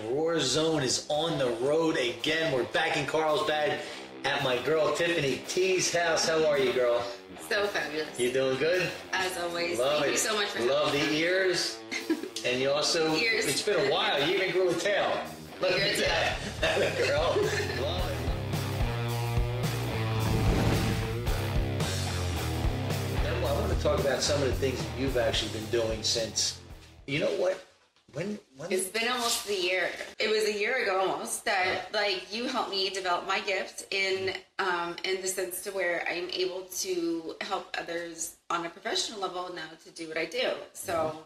Roar Zone is on the road again. We're back in Carlsbad at my girl Tiffany Tee's house. How are you, girl? So fabulous. You doing good? As always. Love Thank it. you so much for Love the ears. And you also, ears. It's been a while. You even grew a tail. Look at that. Girl. Love it. Now, I want to talk about some of the things that you've actually been doing since, you know what? When It's been almost a year. It was a year ago almost that you helped me develop my gift in the sense to where I'm able to help others on a professional level now to do what I do. So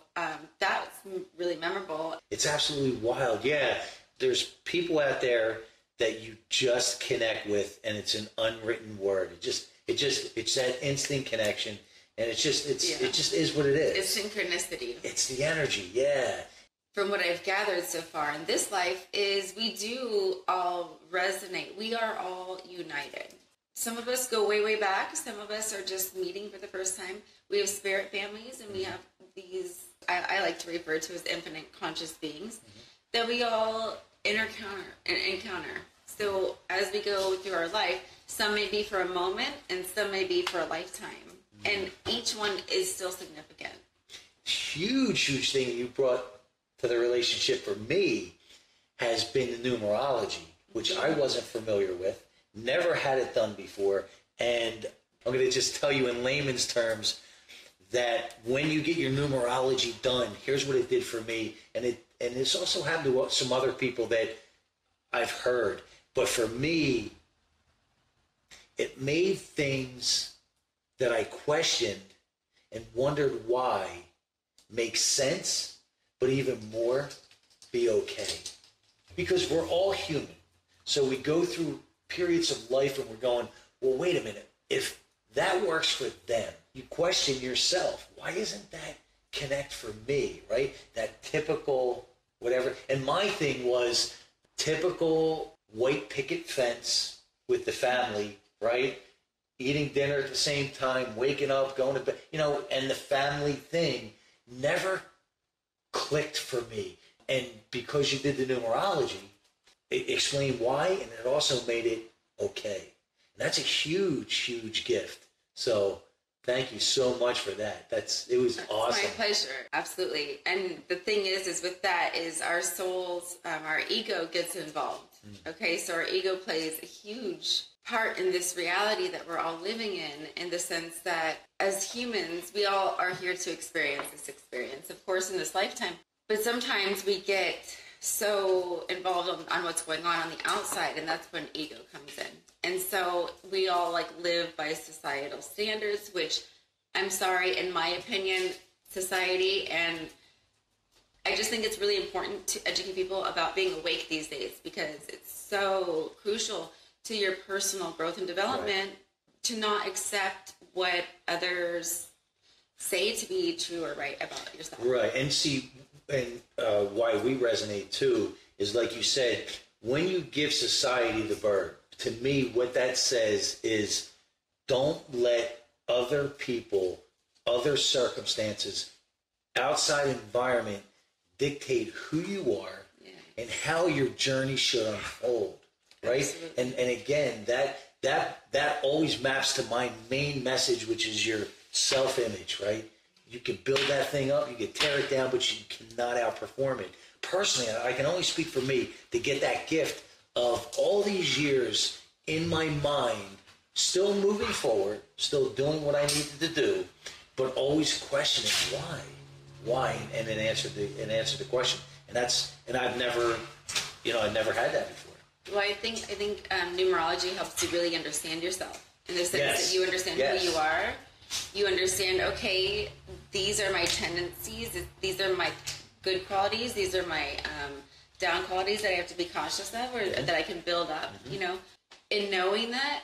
that's really memorable. It's absolutely wild. Yeah, there's people out there that you just connect with, and it's an unwritten word. It's that instant connection, and it just is what it is. It's synchronicity. It's the energy. Yeah. From what I've gathered so far in this life is we do all resonate. We are all united. Some of us go way, way back. Some of us are just meeting for the first time. We have spirit families, and we have these, I like to refer to as infinite conscious beings that we all encounter. So as we go through our life, some may be for a moment and some may be for a lifetime. And each one is still significant. Huge thing you brought to the relationship for me has been the numerology, which I wasn't familiar with, never had it done before. And I'm going to just tell you in layman's terms that when you get your numerology done, here's what it did for me. And it's also happened to some other people that I've heard. But for me, it made things that I questioned and wondered why make sense, but even more, be okay. Because we're all human. So we go through periods of life and we're going, well, wait a minute. If that works for them, you question yourself, why isn't that connect for me, right? That typical whatever. And my thing was typical white picket fence with the family, right? Eating dinner at the same time, waking up, going to bed, and the family thing never clicked for me. And because you did the numerology, it explained why, and it also made it okay. And that's a huge gift. So thank you so much for that. It was awesome. My pleasure. Absolutely. And the thing is with that is our souls, our ego gets involved. Okay. So our ego plays a huge part in this reality that we're all living in the sense that as humans, we all are here to experience this experience, of course, in this lifetime. But sometimes we get so involved on what's going on the outside, and that's when ego comes in. And so we all live by societal standards, which I'm sorry, in my opinion, society, and I just think it's really important to educate people about being awake these days because it's so crucial to your personal growth and development to not accept what others say to be true or right about yourself. Right. And see, why we resonate too is like you said, when you give society the bird, to me, what that says is don't let other people, other circumstances, outside environment dictate who you are and how your journey should unfold. Right. Absolutely. And again, that always maps to my main message, which is your self-image, right? You can build that thing up, you can tear it down, but you cannot outperform it. Personally, I can only speak for me to get that gift of all these years in my mind, still moving forward, still doing what I needed to do, but always questioning why, and then answer the question. And I've never had that before. Well, I think numerology helps you really understand yourself in the sense that you understand who you are. You understand, okay, these are my tendencies, these are my good qualities, these are my down qualities that I have to be cautious of or that I can build up, In knowing that,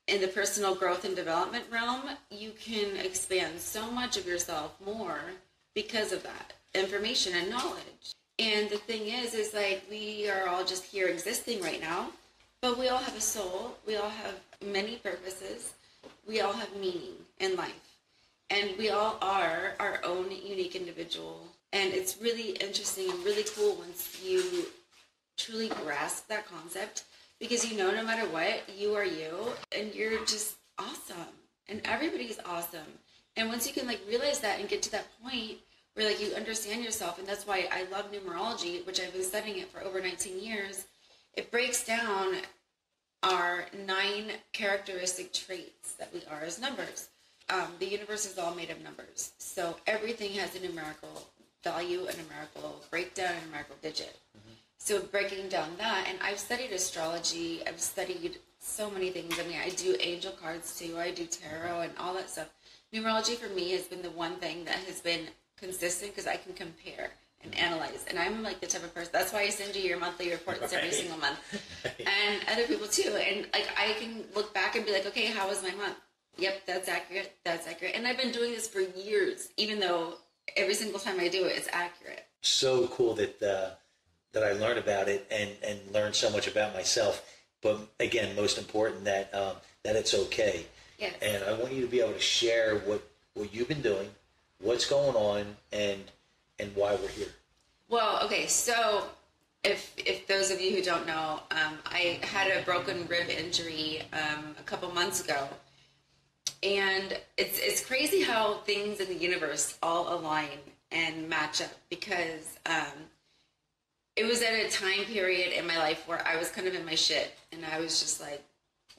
in the personal growth and development realm, you can expand so much of yourself more because of that information and knowledge. And the thing is we are all just here existing right now, but we all have a soul, we all have many purposes, we all have meaning in life, and we all are our own unique individual. And it's really interesting and really cool once you truly grasp that concept, because you know, no matter what, you are you, and you're just awesome, and everybody's awesome. And once you can like realize that and get to that point where like you understand yourself, and that's why I love numerology, which I've been studying it for over 19 years. It breaks down our 9 characteristic traits that we are as numbers. The universe is all made of numbers, so everything has a numerical value, a numerical breakdown, a numerical digit. So breaking down that, and I've studied astrology, I've studied so many things. I mean, I do angel cards too, I do tarot and all that stuff. Numerology for me has been the one thing that has been consistent, because I can compare and analyze. And I'm like the type of person, that's why I send you your monthly reports every single month. And other people too. And like I can look back and be like, okay, how was my month? Yep, that's accurate, that's accurate. And I've been doing this for years, even though every single time I do it, it's accurate. So cool that I learned about it and learned so much about myself. But again, most important, that it's okay. Yes. And I want you to be able to share what you've been doing, what's going on, and why we're here. Well, okay, so if those of you who don't know, I had a broken rib injury a couple months ago. And it's crazy how things in the universe all align and match up, because it was at a time period in my life where I was kind of in my shit, and I was just like,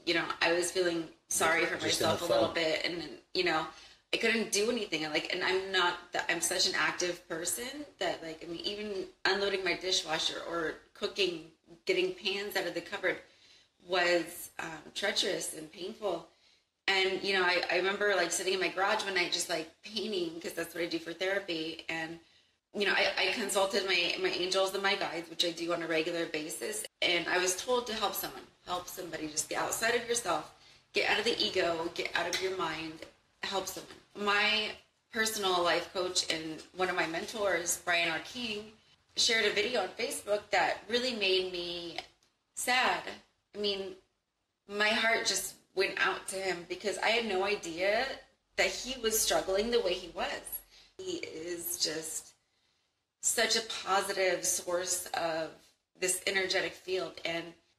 you know, I was feeling sorry for myself a little bit, and you know, I couldn't do anything. And I'm such an active person that, like, I mean, even unloading my dishwasher or cooking, getting pans out of the cupboard was treacherous and painful. And, you know, I remember like sitting in my garage one night, just like painting, because that's what I do for therapy. And, you know, I consulted my angels and my guides, which I do on a regular basis. And I was told to help somebody, just get outside of yourself, get out of the ego, get out of your mind, help someone. My personal life coach and one of my mentors, Brian R. King, shared a video on Facebook that really made me sad. I mean, my heart just went out to him, because I had no idea that he was struggling the way he was. He is just such a positive source of this energetic field.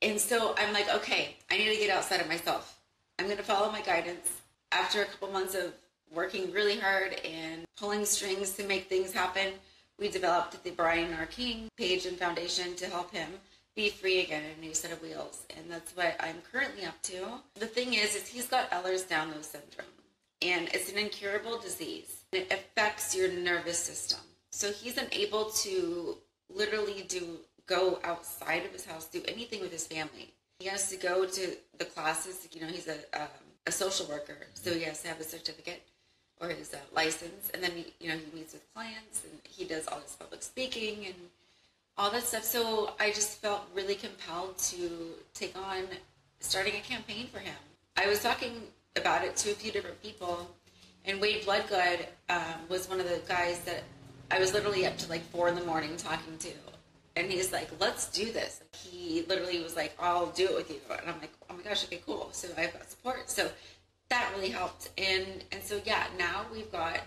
And so I'm like, okay, I need to get outside of myself. I'm going to follow my guidance. After a couple months of working really hard and pulling strings to make things happen, we developed the Brian R. King page and foundation to help him be free again in a new set of wheels. And that's what I'm currently up to. The thing is he's got Ehlers-Danlos syndrome, and it's an incurable disease. It affects your nervous system. So he's unable to literally go outside of his house, do anything with his family. He has to go to the classes. You know, he's a social worker, so he has to have a certificate or his license. And then, he meets with clients, and he does all his public speaking and all that stuff. So I just felt really compelled to take on starting a campaign for him. I was talking about it to a few different people, and Wade Bloodgood was one of the guys that I was literally up to like 4 a.m. talking to. And he's like, let's do this. He literally was like, I'll do it with you. And I'm like, oh my gosh, okay, cool. So I've got support. So that really helped. And so, yeah, now we've got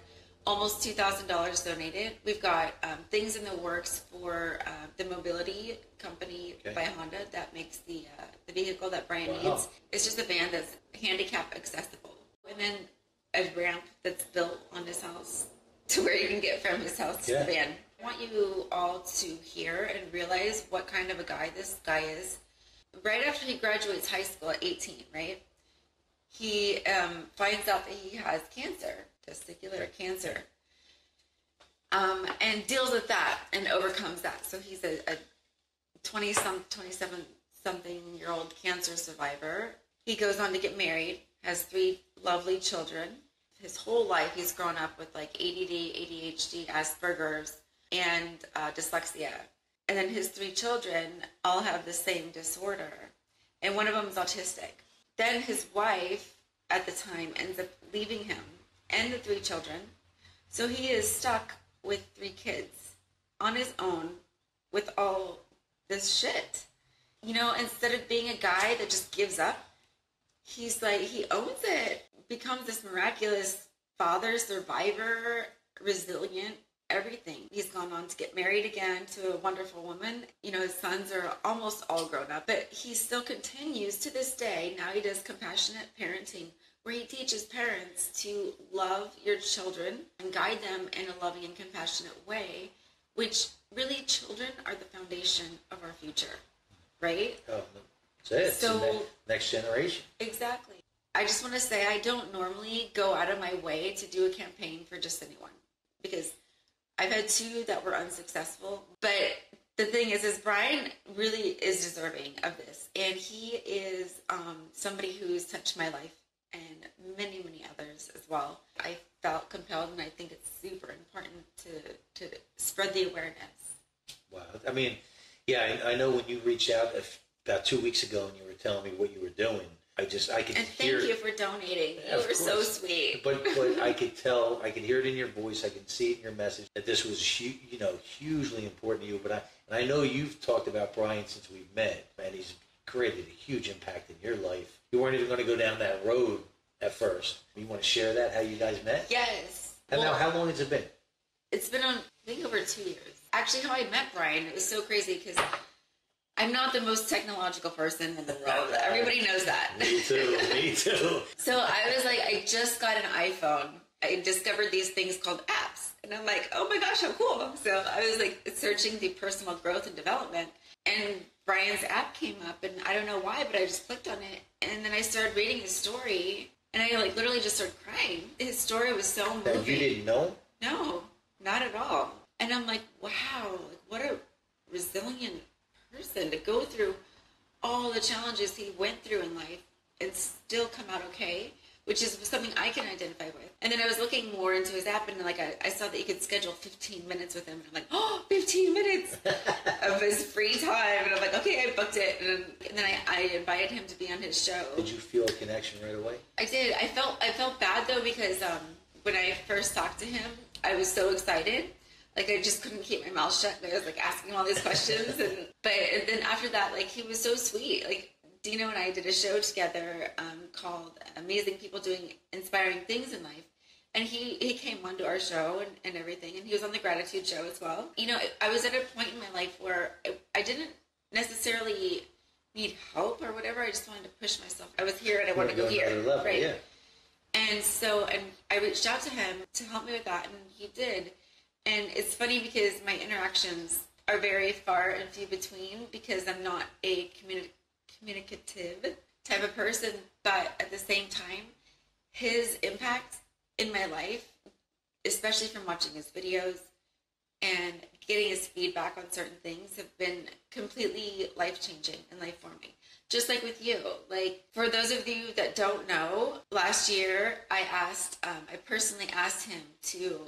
almost $2,000 donated. We've got things in the works for the mobility company by Honda that makes the vehicle that Brian needs. It's just a van that's handicap accessible. And then a ramp that's built on his house to where you can get from his house to the van. I want you all to hear and realize what kind of a guy this guy is. Right after he graduates high school at 18, right? He finds out that he has cancer, testicular cancer, and deals with that and overcomes that. So he's a 27-something-year-old cancer survivor. He goes on to get married, has 3 lovely children. His whole life he's grown up with like ADD, ADHD, Asperger's, and dyslexia. And then his 3 children all have the same disorder, and one of them is autistic. Then his wife at the time ends up leaving him and the 3 children, so he is stuck with 3 kids on his own with all this shit. You know, instead of being a guy that just gives up, he's like, he owns it, becomes this miraculous father, survivor, resilient everything. He's gone on to get married again to a wonderful woman. You know, his sons are almost all grown up, but he still continues to this day. Now he does compassionate parenting, where he teaches parents to love your children and guide them in a loving and compassionate way, which really, children are the foundation of our future, right? Oh, that's it. So, it's the next generation. Exactly. I just want to say I don't normally go out of my way to do a campaign for just anyone, because I've had 2 that were unsuccessful. But the thing is Brian really is deserving of this. And he is somebody who's touched my life and many, many others as well. I felt compelled, and I think it's super important to spread the awareness. Wow. I mean, yeah, I know when you reached out about 2 weeks ago and you were telling me what you were doing, I could and hear. Thank you for donating. Yeah, you were so sweet. But I could tell, I could hear it in your voice, I could see it in your message that this was hugely important to you. But I know you've talked about Brian since we've met, and he's created a huge impact in your life. You weren't even going to go down that road at first. You want to share that, how you guys met? Yes. And now, how long has it been? It's been I think over 2 years. Actually, how I met Brian, it was so crazy because I'm not the most technological person in the world. Everybody knows that. Me too. So I was like, I just got an iPhone. I discovered these things called apps. And I'm like, oh my gosh, how cool. So I was like searching the personal growth and development. And Brian's app came up, and I don't know why, but I just clicked on it. And then I started reading his story, and I like literally just started crying. His story was so moving. And you didn't know? No, not at all. And I'm like, wow, like what a resilient person to go through all the challenges he went through in life and still come out okay, which is something I can identify with. And then I was looking more into his app, and like I saw that you could schedule 15 minutes with him, and I'm like, oh, 15 minutes of his free time. And I'm like, okay, I booked it. And then I invited him to be on his show. Did you feel a connection right away? I did. I felt bad though, because when I first talked to him, I was so excited. Like, I just couldn't keep my mouth shut. And I was, like, asking all these questions. But then after that, like, he was so sweet. Like, Dino and I did a show together called Amazing People Doing Inspiring Things in Life. And he came onto our show and everything. And he was on the Gratitude Show as well. You know, I was at a point in my life where I didn't necessarily need help or whatever. I just wanted to push myself. I was here and I wanted to go here. Level, right? Yeah. And so I reached out to him to help me with that. And he did. And it's funny because my interactions are very far and few between, because I'm not a communicative type of person. But at the same time, his impact in my life, especially from watching his videos and getting his feedback on certain things, have been completely life-changing and life-forming. Just like with you. Like, for those of you that don't know, last year I personally asked him to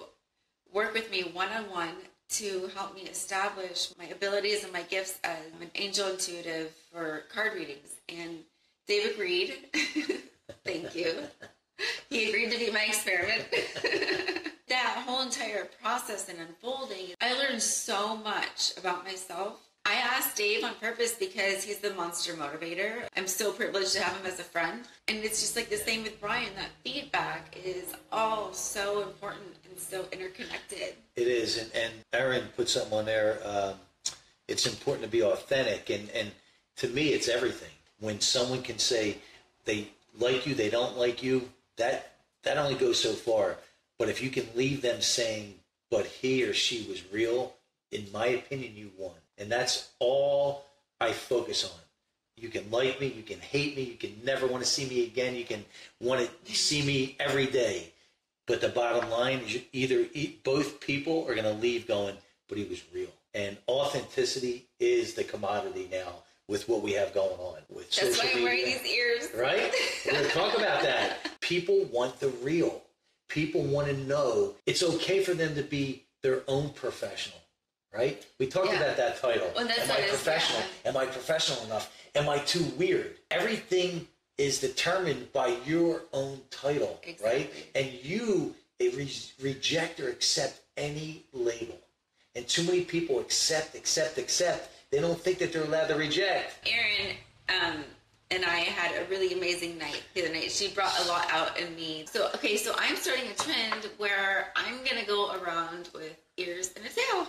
work with me one-on-one to help me establish my abilities and my gifts as an angel intuitive for card readings. And Dave agreed. Thank you. He agreed to be my experiment. That whole entire process and unfolding, I learned so much about myself. I asked Dave on purpose because he's the Monster Motivator. I'm so privileged to have him as a friend. And it's just like the same with Brian. That feedback is all so important and so interconnected. It is. And Erin put something on there. It's important to be authentic. And to me, it's everything. When someone can say they like you, they don't like you, that only goes so far. But if you can leave them saying, but he or she was real, in my opinion, you won. And that's all I focus on. You can like me, you can hate me, you can never want to see me again, you can want to see me every day. But the bottom line is both people are going to leave going, but he was real. And authenticity is the commodity now with what we have going on with social media. That's why I'm wearing these ears. Right? We're going to talk about that. People want the real. People want to know it's okay for them to be their own professional. Right? We talked about that title. Well, that's Am I professional? Am I professional enough? Am I too weird? Everything is determined by your own title, right? And you reject or accept any label. And too many people accept. They don't think that they're allowed to reject. Aaron, and I had a really amazing night the other night. She brought a lot out in me. So I'm starting a trend where I'm going to go around with ears and a tail.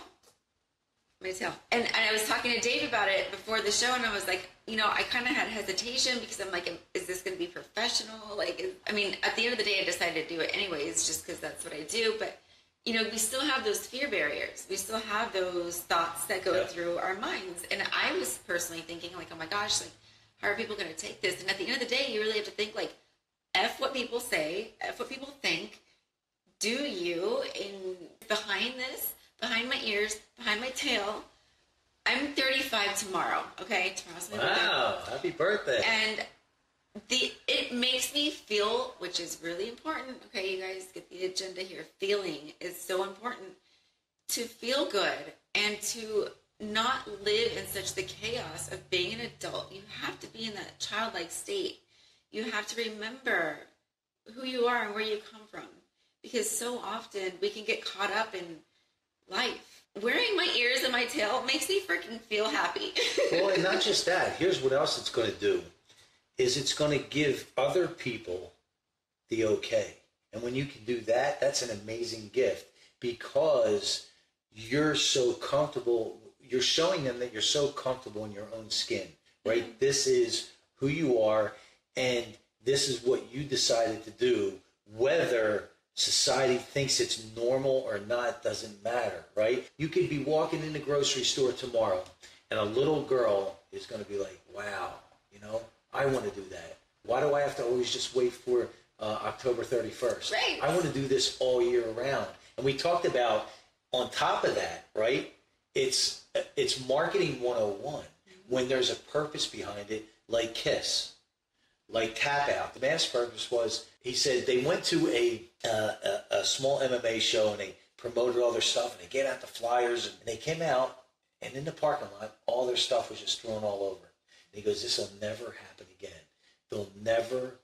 And I was talking to Dave about it before the show, and I was like, I kind of had hesitation because I'm like, is this going to be professional? At the end of the day, I decided to do it anyways, just because that's what I do. But, we still have those fear barriers. We still have those thoughts that go through our minds. And I was personally thinking, like, oh my gosh, like, how are people going to take this? And at the end of the day, you really have to think, like, F what people say, F what people think. Do you, behind this, behind my ears, behind my tail. I'm 35 tomorrow, okay? Tomorrow's my birthday. Wow, happy birthday. And it makes me feel, which is really important, okay, you guys get the agenda here. Feeling is so important. To feel good and to not live in such the chaos of being an adult. You have to be in that childlike state. You have to remember who you are and where you come from. Because so often we can get caught up in life. Wearing my ears and my tail makes me freaking feel happy. Well, and not just that. Here's what else it's going to do. Is it's going to give other people the okay. And when you can do that, that's an amazing gift because you're so comfortable. You're showing them that you're so comfortable in your own skin, right? Mm-hmm. This is who you are, and this is what you decided to do, whether society thinks it's normal or not doesn't matter, right? You could be walking in the grocery store tomorrow and a little girl is going to be like, wow, I want to do that. Why do I have to always just wait for October 31st? Right. I want to do this all year round. And we talked about, on top of that, right, it's marketing 101 when there's a purpose behind it, like KISS, like Tap Out. The mass purpose was, he said they went to a small MMA show and they promoted all their stuff and they gave out the flyers and they came out and in the parking lot, all their stuff was just thrown all over. And he goes, this will never happen again. They'll never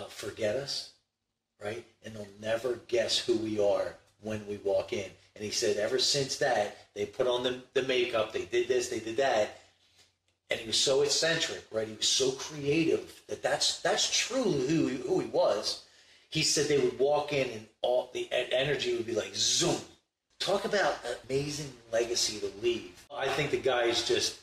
forget us, right? And they'll never guess who we are when we walk in. And he said ever since that, they put on the makeup, they did this, they did that. And he was so eccentric, right? He was so creative that's truly who he was. He said they would walk in and all the energy would be like zoom. Talk about an amazing legacy to leave. I think the guy is just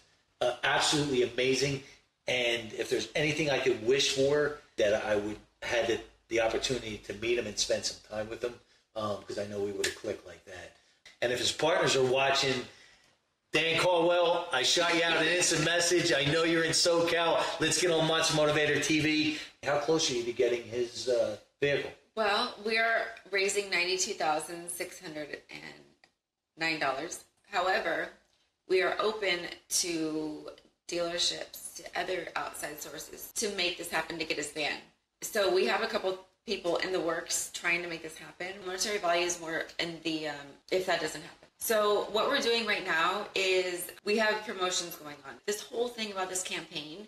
absolutely amazing. And if there's anything I could wish for, that I would had the opportunity to meet him and spend some time with him, because I know we would have clicked like that. And if his partners are watching, Dan Caldwell, I shot you out an instant message. I know you're in SoCal. Let's get on Monster Motivator TV. How close are you to getting his vehicle? Well, we are raising $92,609. However, we are open to dealerships, to other outside sources to make this happen, to get his van. So we have a couple people in the works trying to make this happen. Monetary value is more in the if that doesn't happen. So what we're doing right now is we have promotions going on. This whole thing about this campaign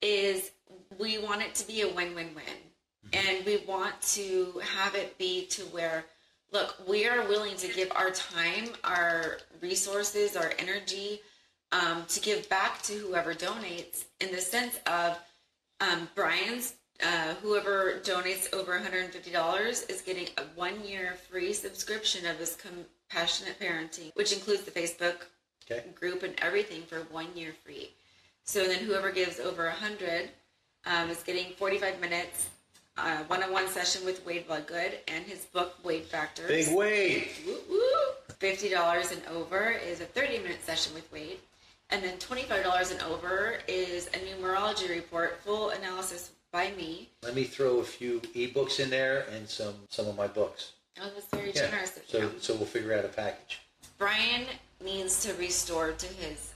is we want it to be a win-win-win. And we want to have it be to where, look, we are willing to give our time, our resources, our energy to give back to whoever donates, in the sense of Brian's, whoever donates over $150 is getting a 1-year free subscription of his Compassionate Parenting, which includes the Facebook group and everything, for 1 year free. So then whoever gives over 100 is getting 45 minutes, one-on-one session with Wade Bloodgood and his book, Wade Factors. Big Wade! Woo, woo. $50 and over is a 30-minute session with Wade. And then $25 and over is a numerology report, full analysis by me. Let me throw a few ebooks in there and some of my books. Oh, that's very generous of you. So we'll figure out a package. Brian needs to restore to his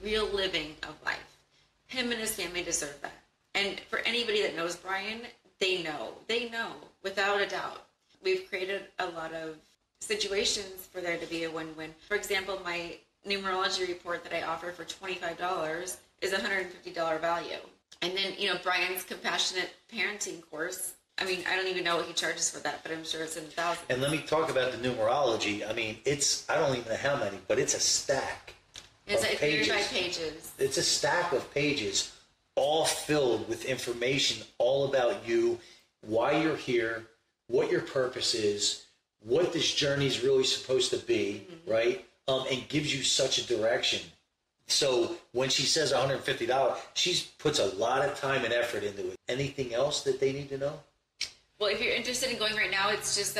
real living of life. Him and his family deserve that. And for anybody that knows Brian, they know, without a doubt. We've created a lot of situations for there to be a win-win. For example, my numerology report that I offer for $25 is $150 value. And then, Brian's Compassionate Parenting course, I don't even know what he charges for that, but I'm sure it's in the thousands. And let me talk about the numerology. I don't even know how many, but it's a stack. It's like 35 pages. It's a stack of pages all filled with information all about you, why you're here, what your purpose is, what this journey is really supposed to be, right? And gives you such a direction. So when she says $150, she puts a lot of time and effort into it. Anything else that they need to know? Well, if you're interested in going right now, it's just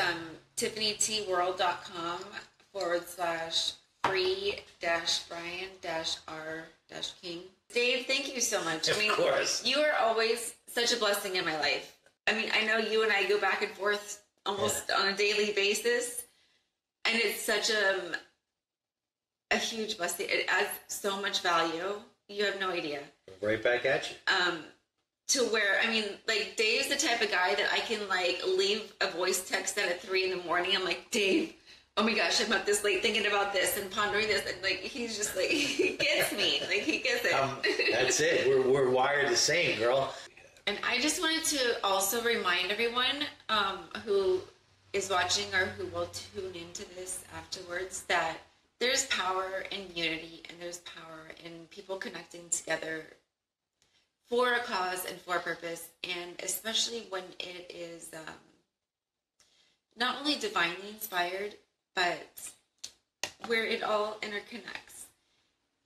tiffanyteeworld.com/free-brian-r-king. Dave, thank you so much. Of course. You are always such a blessing in my life. I mean, I know you and I go back and forth almost on a daily basis, and it's such a huge blessing. It adds so much value. You have no idea. Right back at you. To where, I mean, like, Dave's the type of guy that I can, like, leave a voice text at 3 in the morning. I'm like, Dave, oh my gosh, I'm up this late thinking about this and pondering this. And, like, he's just like, he gets me. Like, he gets it. That's it. We're wired the same, girl. And I just wanted to also remind everyone who is watching or who will tune into this afterwards that there's power in unity and there's power in people connecting together for a cause and for a purpose, and especially when it is not only divinely inspired, but where it all interconnects.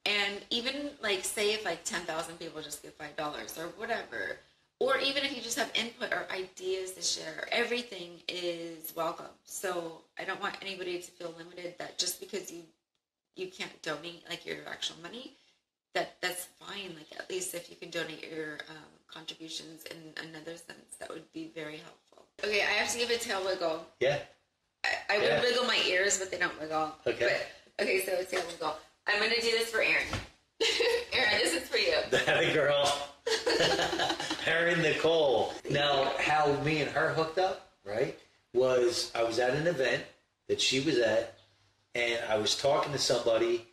And even, like, say if like 10,000 people just give $5 or whatever, or even if you just have input or ideas to share, everything is welcome. So I don't want anybody to feel limited that just because you can't donate like your actual money, that's fine. Like, at least if you can donate your contributions in another sense, that would be very helpful. Okay, I have to give a tail wiggle. Yeah. I would wiggle my ears, but they don't wiggle. Okay. But, okay, so a tail wiggle. I'm going to do this for Erin. Erin, this is for you. That girl. Erin Nicole. Now, how me and her hooked up, right, was I was at an event that she was at, and I was talking to somebody,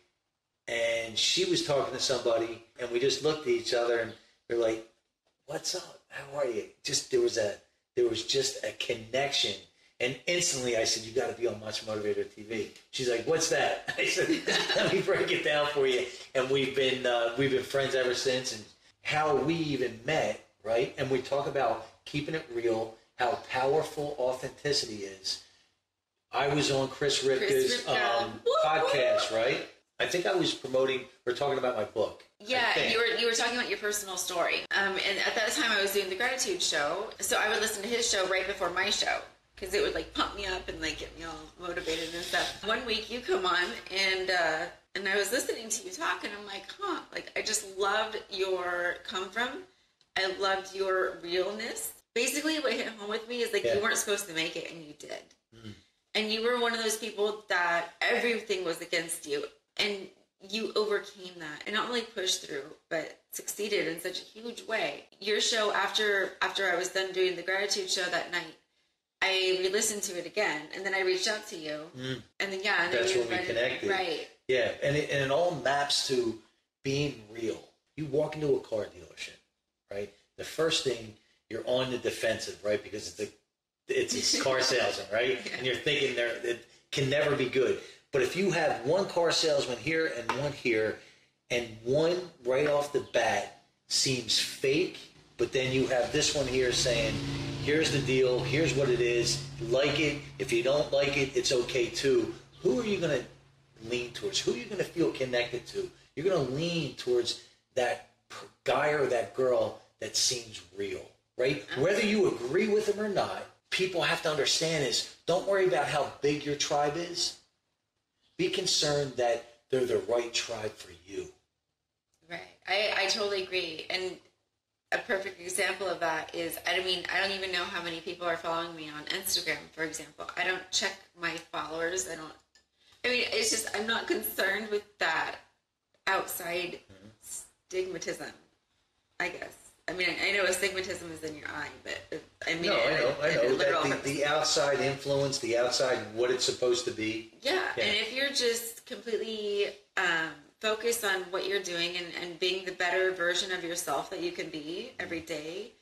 and she was talking to somebody, and we just looked at each other, and we're like, "What's up? How are you?" Just there was just a connection, and instantly I said, "You got to be on Monster Motivator TV." She's like, "What's that?" I said, "Let me break it down for you." And we've been friends ever since. And how we even met, right? And we talk about keeping it real, how powerful authenticity is. I was on Chris Ripka's podcast, right? I think I was promoting or talking about my book. Yeah, you were talking about your personal story. And at that time I was doing the gratitude show. So I would listen to his show right before my show, because it would, like, pump me up and, like, get me all motivated and stuff. One week you come on, and I was listening to you talk, and I'm like, like, I just loved your come from. I loved your realness. Basically, what hit home with me is, like, you weren't supposed to make it, and you did. Mm. And you were one of those people that everything was against you, and you overcame that, and not only pushed through, but succeeded in such a huge way. Your show, after I was done doing the gratitude show that night, I re-listened to it again, and then I reached out to you, and then and that's then when we connected, right? Yeah, and it all maps to being real. You walk into a car dealership, right? The first thing, you're on the defensive, right? Because it's a car salesman, right? Yeah. And you're thinking it can never be good. But if you have one car salesman here and one here, and one right off the bat seems fake, but then you have this one here saying, here's the deal, here's what it is, like it, if you don't like it, it's okay too. Who are you going to lean towards? Who are you going to feel connected to? You're going to lean towards that guy or that girl that seems real, right? Whether you agree with them or not, people have to understand is, don't worry about how big your tribe is. Be concerned that they're the right tribe for you. Right. I totally agree. And a perfect example of that is, I don't even know how many people are following me on Instagram, for example. I don't check my followers. It's just, I'm not concerned with that outside stigmatism, I guess. I know astigmatism is in your eye, but I know. That the outside influence, the outside what it's supposed to be. Yeah. And if you're just completely focused on what you're doing and being the better version of yourself that you can be every day,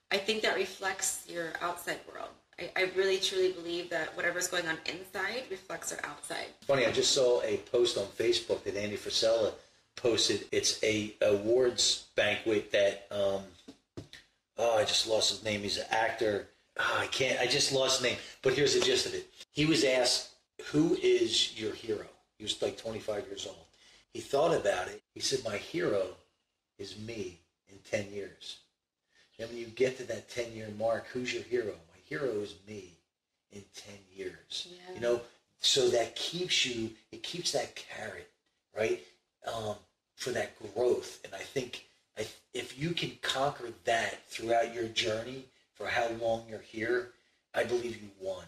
I think that reflects your outside world. I really, truly believe that whatever's going on inside reflects our outside. Funny, I just saw a post on Facebook that Andy Frisella posted. It's a awards banquet that I just lost his name. He's an actor. I just lost his name. But here's the gist of it. He was asked, who is your hero? He was like 25 years old. He thought about it. He said, my hero is me in 10 years. And when you get to that 10-year mark, who's your hero? My hero is me in 10 years. Yeah. You know, so that keeps that carrot, right? For that growth. And I think if you can conquer that throughout your journey for how long you're here, I believe you won.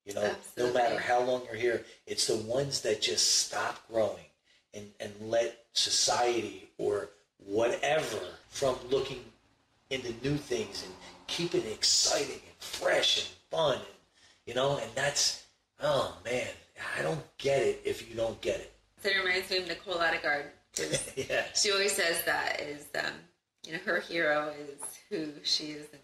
You know, absolutely. No matter how long you're here, it's the ones that just stop growing and let society or whatever from looking into new things and keep it exciting and fresh and fun. And, you know, and that's, oh man, I don't get it if you don't get it. So it reminds me of Nicole Odegaard. Yeah. She always says that is, you know, her hero is who she is in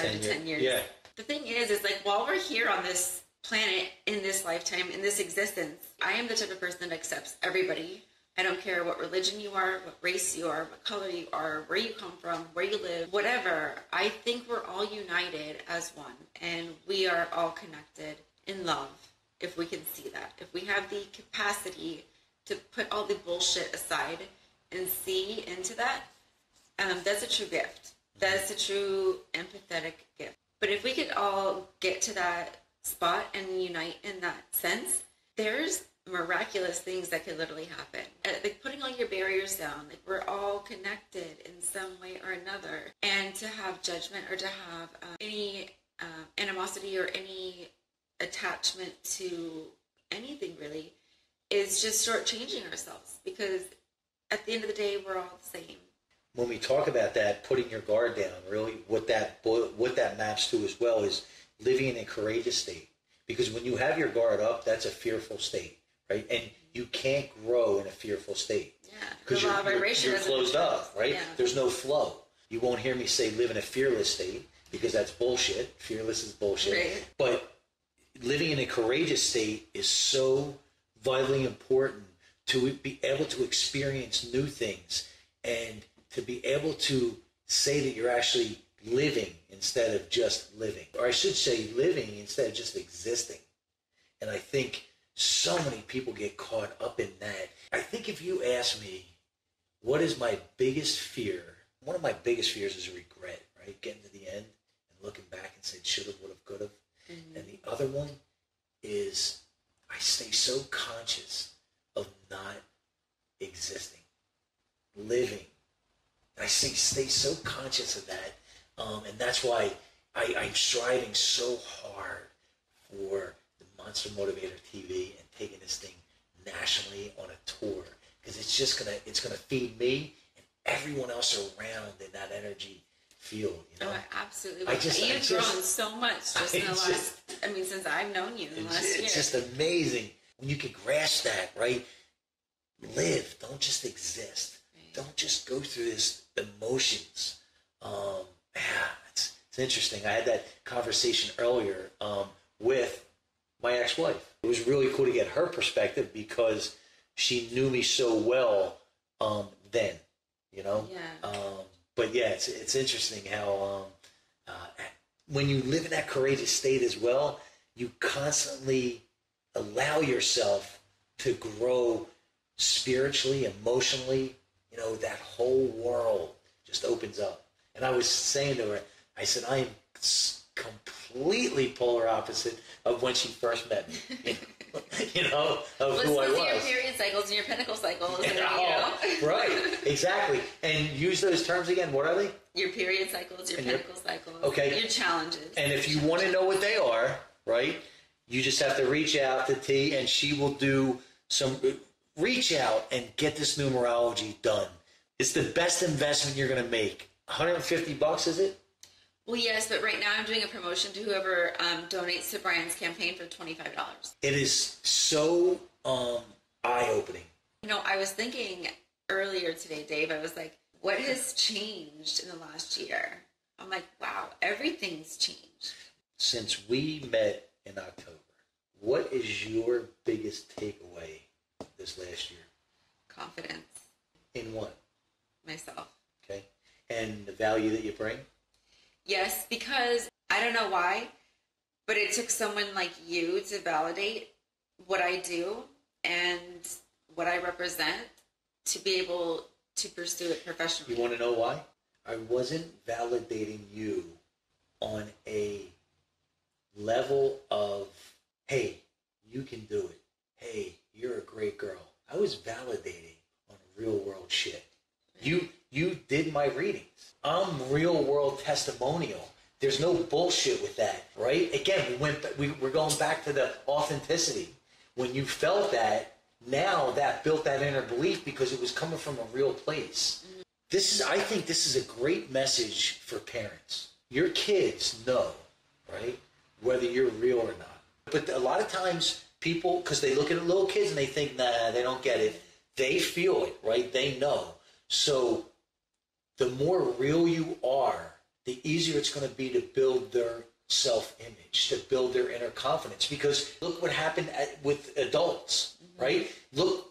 5 to 10 years. Yeah. The thing is like while we're here on this planet, in this lifetime, in this existence, I am the type of person that accepts everybody. I don't care what religion you are, what race you are, what color you are, where you come from, where you live, whatever. I think we're all united as one, and we are all connected in love, if we can see that. If we have the capacity to put all the bullshit aside and see into that, that's a true gift. That's a true empathetic gift. But if we could all get to that spot and unite in that sense, there's miraculous things that could literally happen. Like putting all your barriers down, like we're all connected in some way or another. And to have judgment or to have any animosity or any attachment to anything really is just shortchanging ourselves, because at the end of the day, we're all the same. When we talk about that, putting your guard down, really what that maps to as well is living in a courageous state. Because when you have your guard up, that's a fearful state, right? And you can't grow in a fearful state. Yeah, because you're closed up, right? Yeah. There's no flow. You won't hear me say live in a fearless state, because that's bullshit. Fearless is bullshit. Right. But living in a courageous state is so vitally important to be able to experience new things and to be able to say that you're actually living instead of just living. Or I should say living instead of just existing. And I think so many people get caught up in that. I think if you ask me, what is my biggest fear? One of my biggest fears is regret, right? Getting to the end and looking back and saying, should have, would have, could have. Mm-hmm. And the other one is I stay so conscious of not existing, living. I stay so conscious of that. And that's why I'm striving so hard for the Monster Motivator TV and taking this thing nationally on a tour, because it's gonna feed me and everyone else around in that energy field. You know? Oh, absolutely. You've grown so much just in the last. Since I've known you in the last year. It's just amazing when you can grasp that, right? Live, don't just exist. Right. Don't just go through this emotions. It's interesting. I had that conversation earlier with my ex-wife. It was really cool to get her perspective because she knew me so well then, you know? Yeah. But yeah, it's interesting how when you live in that courageous state as well, you constantly allow yourself to grow spiritually, emotionally. You know, that whole world just opens up. And I was saying to her, I said, I am completely polar opposite of when she first met me. You know, of who I was. Your period cycles and your pinnacle cycles. And, Right, exactly. And use those terms again. What are they? Your period cycles, your pinnacle cycles. Okay. Your challenges. And if you want to know what they are, right, you just have to reach out to T, and she will do some. Reach out and get this numerology done. It's the best investment you're going to make. $150, is it? Well, yes, but right now I'm doing a promotion to whoever donates to Brian's campaign for $25. It is so eye-opening. You know, I was thinking earlier today, Dave, I was like, what has changed in the last year? I'm like, wow, everything's changed. Since we met in October, what is your biggest takeaway this last year? Confidence. In what? Myself. Okay. And the value that you bring? Yes, because I don't know why, but it took someone like you to validate what I do and what I represent to be able to pursue it professionally. You want to know why? I wasn't validating you on a level of, hey, you can do it. Hey, you're a great girl. I was validating on real world shit. You did my readings. I'm real world testimonial. There's no bullshit with that, right? Again, we're going back to the authenticity. When you felt that, now that built that inner belief because it was coming from a real place. I think this is a great message for parents. Your kids know, right, whether you're real or not. But a lot of times people, because they look at little kids and they think, nah, they don't get it. They feel it, right? They know. So the more real you are, the easier it's going to be to build their self-image, to build their inner confidence. Because look what happened with adults, right? Look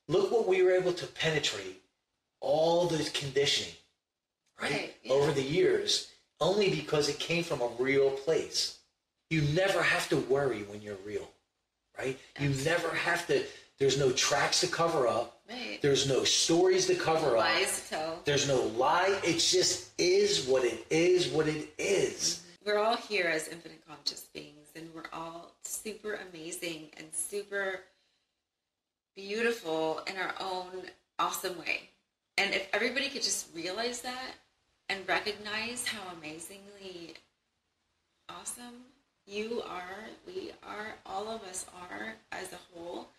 what we were able to penetrate, all the conditioning, right? Yeah. Over the years, only because it came from a real place. You never have to worry when you're real, right? Absolutely. You never have to, there's no tracks to cover up. Right. There's no stories to cover up. Lies to tell. There's no lie. It just is what it is, what it is. We're all here as infinite conscious beings, and we're all super amazing and super beautiful in our own awesome way. And if everybody could just realize that and recognize how amazingly awesome you are, we are, all of us are as a whole,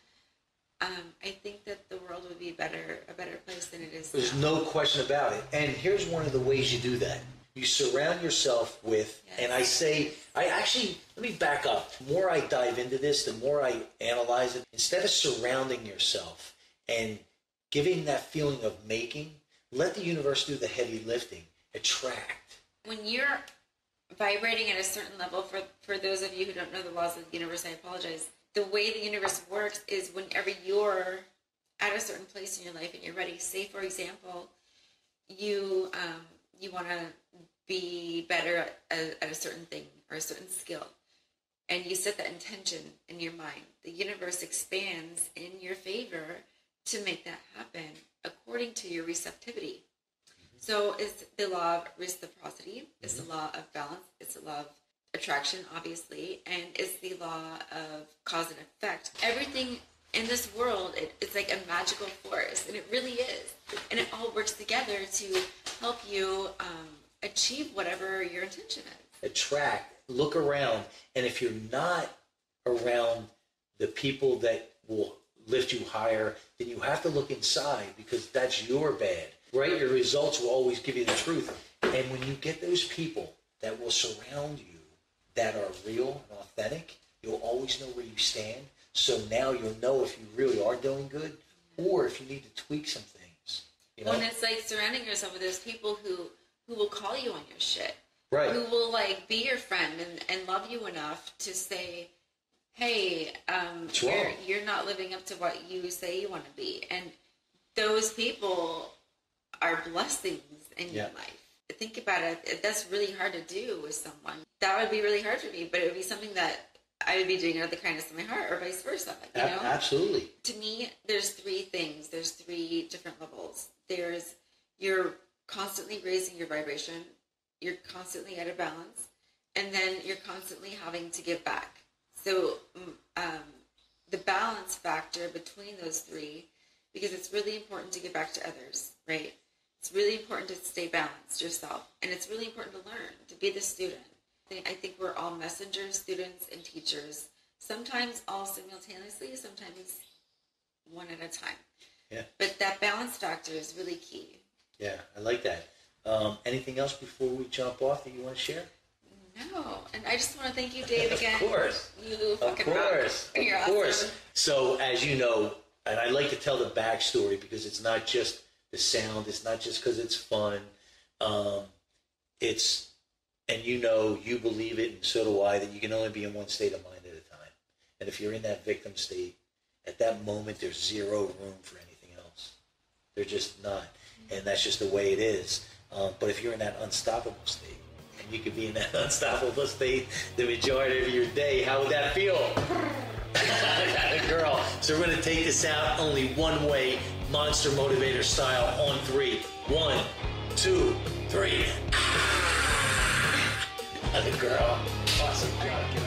I think that the world would be a better place than it is now. There's no question about it. And here's one of the ways you do that. You surround yourself with, yes. and let me back up. The more I dive into this, the more I analyze it. Instead of surrounding yourself and giving that feeling of making, let the universe do the heavy lifting. Attract. When you're vibrating at a certain level, for those of you who don't know the laws of the universe, I apologize. The way the universe works is whenever you're at a certain place in your life and you're ready. Say, for example, you want to be better at a certain thing or a certain skill, and you set that intention in your mind. The universe expands in your favor to make that happen according to your receptivity. So it's the law of reciprocity, it's the law of balance, it's the law of attraction, obviously, and it's the law of cause and effect. Everything in this world, it's like a magical force, and it really is. And it all works together to help you achieve whatever your intention is. Attract, look around, and if you're not around the people that will lift you higher, then you have to look inside, because that's your bad, right? Your results will always give you the truth. And when you get those people that will surround you, that are real and authentic, you'll always know where you stand. So now you'll know if you really are doing good or if you need to tweak some things. You know? Well, and it's like surrounding yourself with those people who will call you on your shit. Right. Who will like be your friend and love you enough to say, hey, you're not living up to what you say you want to be. And those people are blessings in your life. Think about it. That's really hard to do with someone. That would be really hard for me, but it would be something that I would be doing out of the kindness of my heart, or vice versa. You know? Absolutely. To me, there's three things. There's three different levels. There's you're constantly raising your vibration. You're constantly out of balance, and then you're constantly having to give back. So the balance factor between those three, because it's really important to give back to others, right? It's really important to stay balanced yourself, and it's really important to learn, to be the student. I think we're all messengers, students, and teachers. Sometimes all simultaneously, sometimes one at a time. Yeah. But that balance factor is really key. Yeah, I like that. Anything else before we jump off that you want to share? No, and I just want to thank you, Dave, again. Of course. You fucking rock. Of course. Awesome. So, as you know, and I like to tell the backstory because it's not just the sound, it's not just because it's fun. And you know, you believe it, and so do I, that you can only be in one state of mind at a time. And if you're in that victim state, at that moment, there's zero room for anything else. They're just not. And that's just the way it is. But if you're in that unstoppable state, and you could be in that unstoppable state the majority of your day, how would that feel? Girl. So we're going to take this out only one way, Monster Motivator style, on 3. 1, 2, 3. The girl. Awesome job.